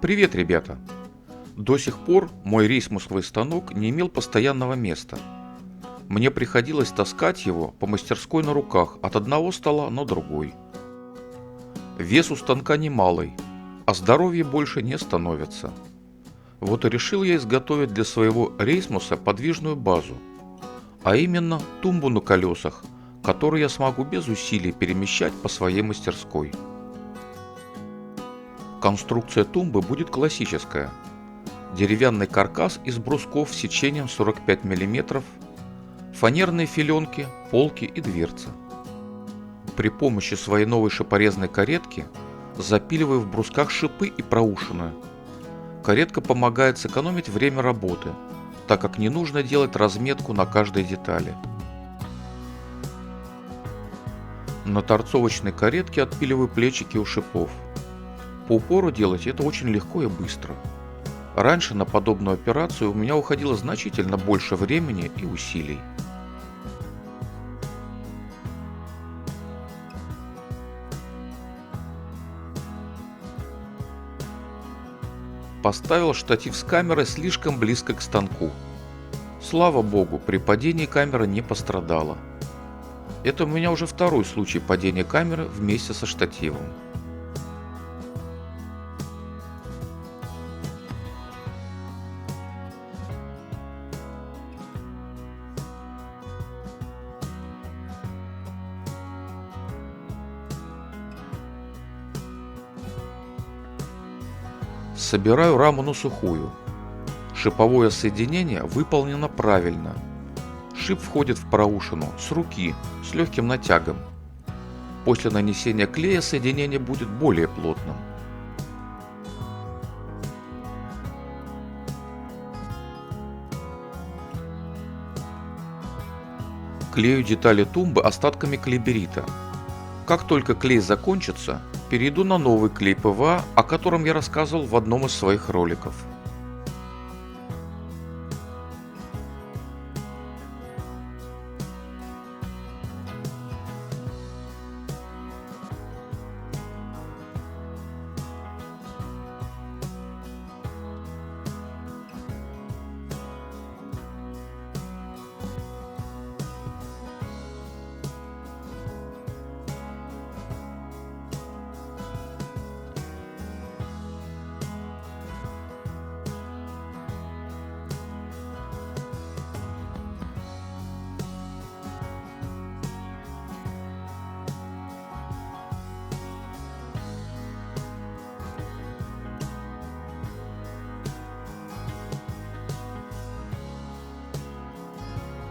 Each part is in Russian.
Привет, ребята! До сих пор мой рейсмусловый станок не имел постоянного места. Мне приходилось таскать его по мастерской на руках от одного стола на другой. Вес у станка немалый, а здоровье больше не становится. Вот и решил я изготовить для своего рейсмуса подвижную базу, а именно тумбу на колесах, которую я смогу без усилий перемещать по своей мастерской. Конструкция тумбы будет классическая. Деревянный каркас из брусков с сечением 45 мм, фанерные филенки, полки и дверца. При помощи своей новой шипорезной каретки запиливаю в брусках шипы и проушины. Каретка помогает сэкономить время работы, так как не нужно делать разметку на каждой детали. На торцовочной каретке отпиливаю плечики у шипов. По упору делать это очень легко и быстро. Раньше на подобную операцию у меня уходило значительно больше времени и усилий. Поставил штатив с камерой слишком близко к станку. Слава богу, при падении камера не пострадала. Это у меня уже второй случай падения камеры вместе со штативом. Собираю раму на сухую. Шиповое соединение выполнено правильно. Шип входит в проушину с руки, с легким натягом. После нанесения клея соединение будет более плотным. Клею детали тумбы остатками клейберита. Как только клей закончится, перейду на новый клей ПВА, о котором я рассказывал в одном из своих роликов.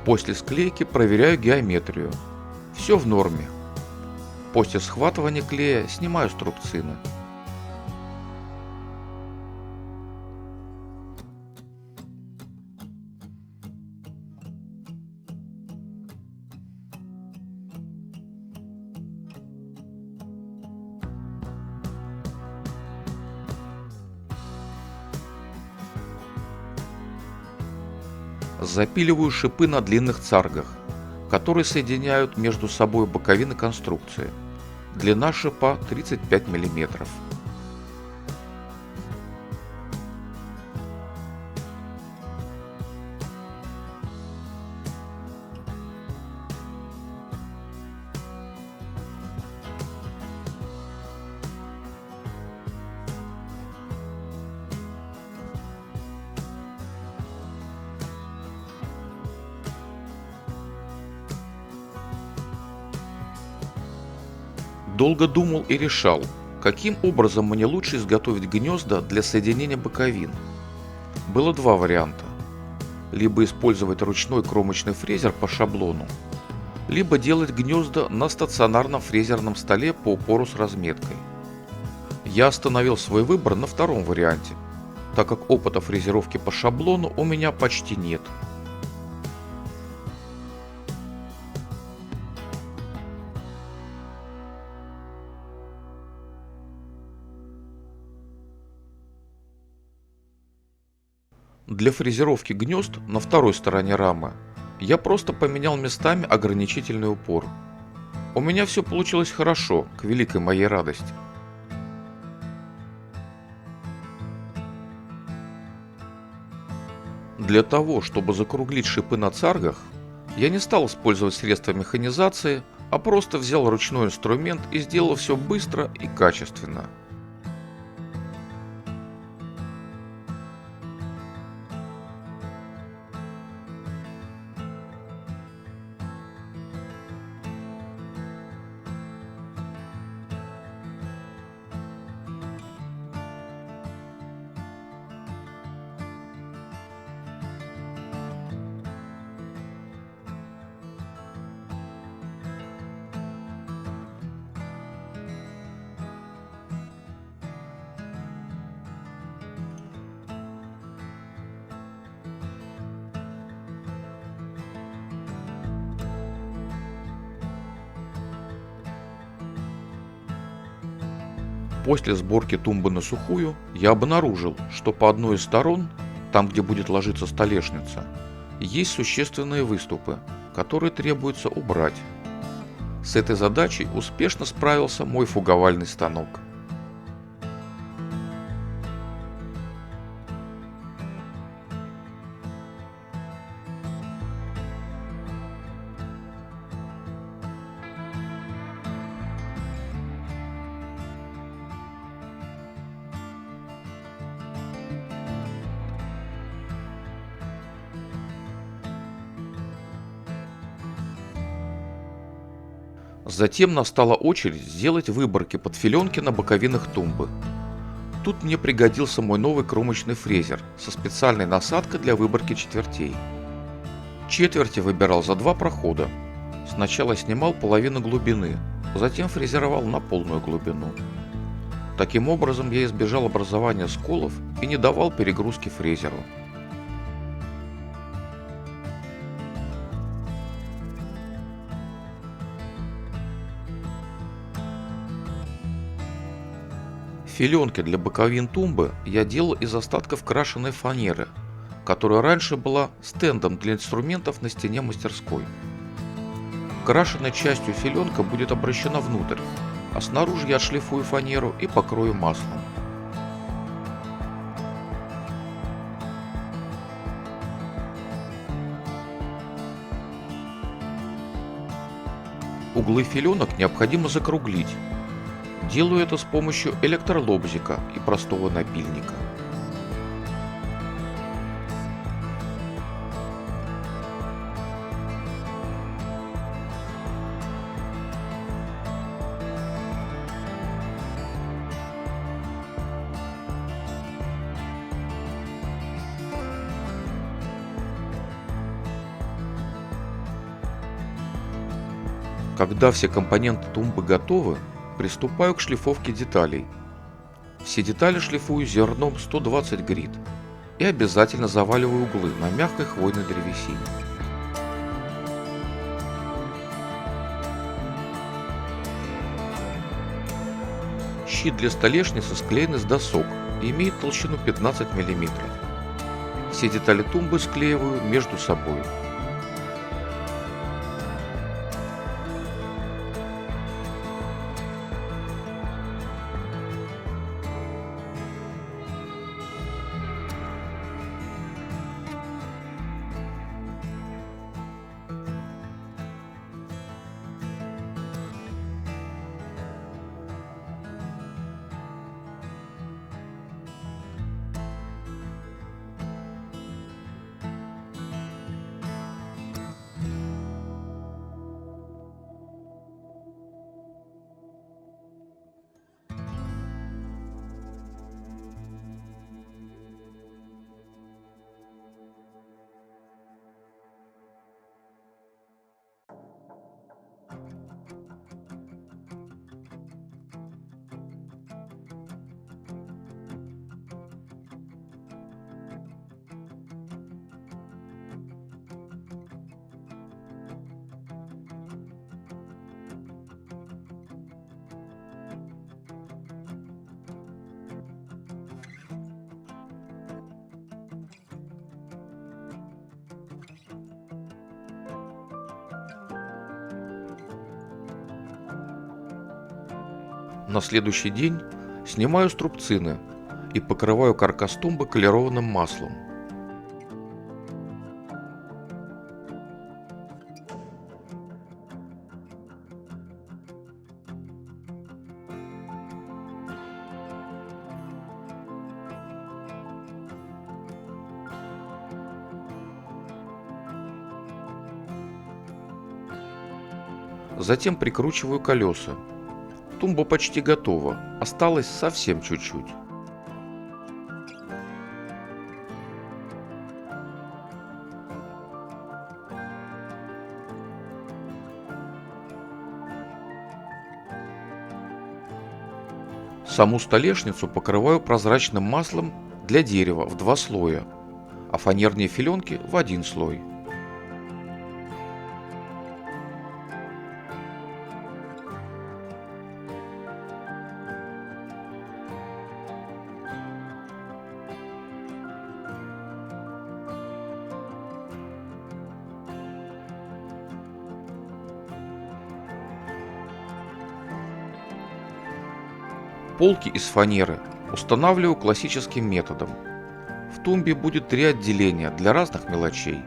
После склейки проверяю геометрию. Все в норме. После схватывания клея снимаю струбцины. Запиливаю шипы на длинных царгах, которые соединяют между собой боковины конструкции. Длина шипа 35 мм. Долго думал и решал, каким образом мне лучше изготовить гнезда для соединения боковин. Было два варианта. Либо использовать ручной кромочный фрезер по шаблону, либо делать гнезда на стационарном фрезерном столе по упору с разметкой. Я остановил свой выбор на втором варианте, так как опыта фрезеровки по шаблону у меня почти нет. Для фрезеровки гнезд на второй стороне рамы я просто поменял местами ограничительный упор. У меня все получилось хорошо, к великой моей радости. Для того, чтобы закруглить шипы на царгах, я не стал использовать средства механизации, а просто взял ручной инструмент и сделал все быстро и качественно. После сборки тумбы на сухую я обнаружил, что по одной из сторон, там где будет ложиться столешница, есть существенные выступы, которые требуется убрать. С этой задачей успешно справился мой фуговальный станок. Затем настала очередь сделать выборки под филенки на боковинах тумбы. Тут мне пригодился мой новый кромочный фрезер со специальной насадкой для выборки четвертей. Четверти выбирал за 2 прохода. Сначала снимал половину глубины, затем фрезеровал на полную глубину. Таким образом я избежал образования сколов и не давал перегрузки фрезеру. Филенки для боковин тумбы я делал из остатков крашеной фанеры, которая раньше была стендом для инструментов на стене мастерской. Крашеной частью филенка будет обращена внутрь, а снаружи я отшлифую фанеру и покрою маслом. Углы филенок необходимо закруглить. Делаю это с помощью электролобзика и простого напильника. Когда все компоненты тумбы готовы, приступаю к шлифовке деталей. Все детали шлифую зерном 120 грит и обязательно заваливаю углы на мягкой хвойной древесине. Щит для столешницы склеен из досок и имеет толщину 15 мм. Все детали тумбы склеиваю между собой. На следующий день снимаю струбцины и покрываю каркас тумбы колированным маслом. Затем прикручиваю колеса. Тумба почти готова, осталось совсем чуть-чуть. Саму столешницу покрываю прозрачным маслом для дерева в 2 слоя, а фанерные филенки в 1 слой. Полки из фанеры устанавливаю классическим методом. В тумбе будет 3 отделения для разных мелочей.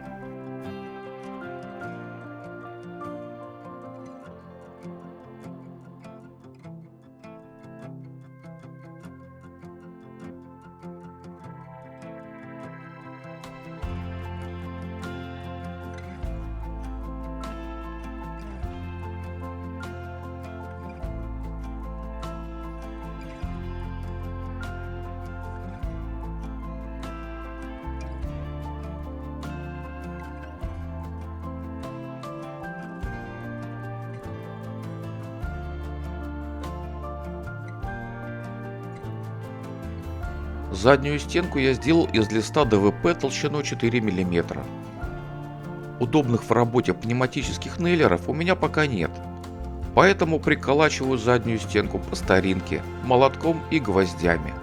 Заднюю стенку я сделал из листа ДВП толщиной 4 мм. Удобных в работе пневматических нейлеров у меня пока нет, поэтому приколачиваю заднюю стенку по старинке, молотком и гвоздями.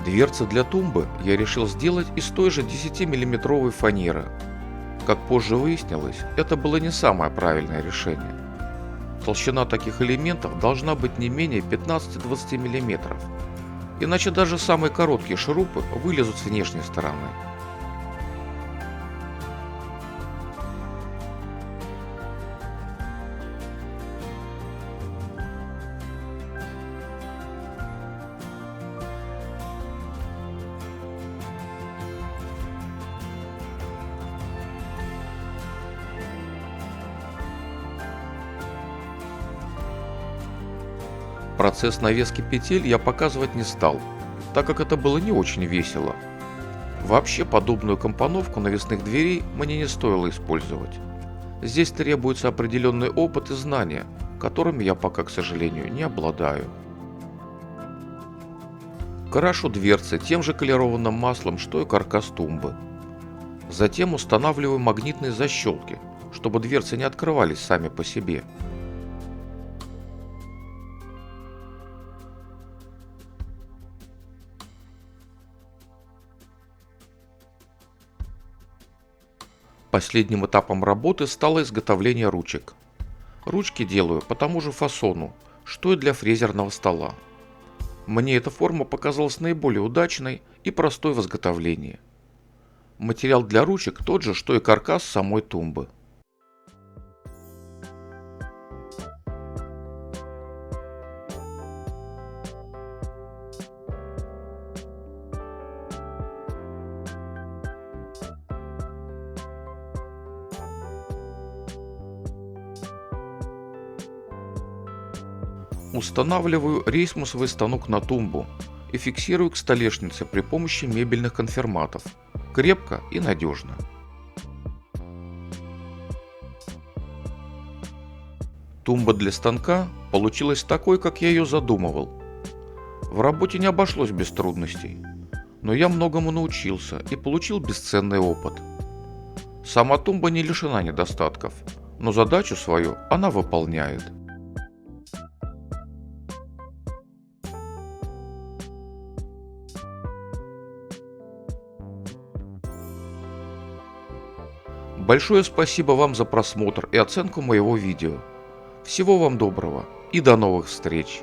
Дверцы для тумбы я решил сделать из той же 10-миллиметровой фанеры. Как позже выяснилось, это было не самое правильное решение. Толщина таких элементов должна быть не менее 15-20 мм, иначе даже самые короткие шурупы вылезут с внешней стороны. Процесс навески петель я показывать не стал, так как это было не очень весело. Вообще подобную компоновку навесных дверей мне не стоило использовать. Здесь требуется определенный опыт и знания, которыми я пока, к сожалению, не обладаю. Крашу дверцы тем же колерованным маслом, что и каркас тумбы. Затем устанавливаю магнитные защелки, чтобы дверцы не открывались сами по себе. Последним этапом работы стало изготовление ручек. Ручки делаю по тому же фасону, что и для фрезерного стола. Мне эта форма показалась наиболее удачной и простой в изготовлении. Материал для ручек тот же, что и каркас самой тумбы. Устанавливаю рейсмусовый станок на тумбу и фиксирую к столешнице при помощи мебельных конферматов. Крепко и надежно. Тумба для станка получилась такой, как я ее задумывал. В работе не обошлось без трудностей, но я многому научился и получил бесценный опыт. Сама тумба не лишена недостатков, но задачу свою она выполняет. Большое спасибо вам за просмотр и оценку моего видео. Всего вам доброго и до новых встреч!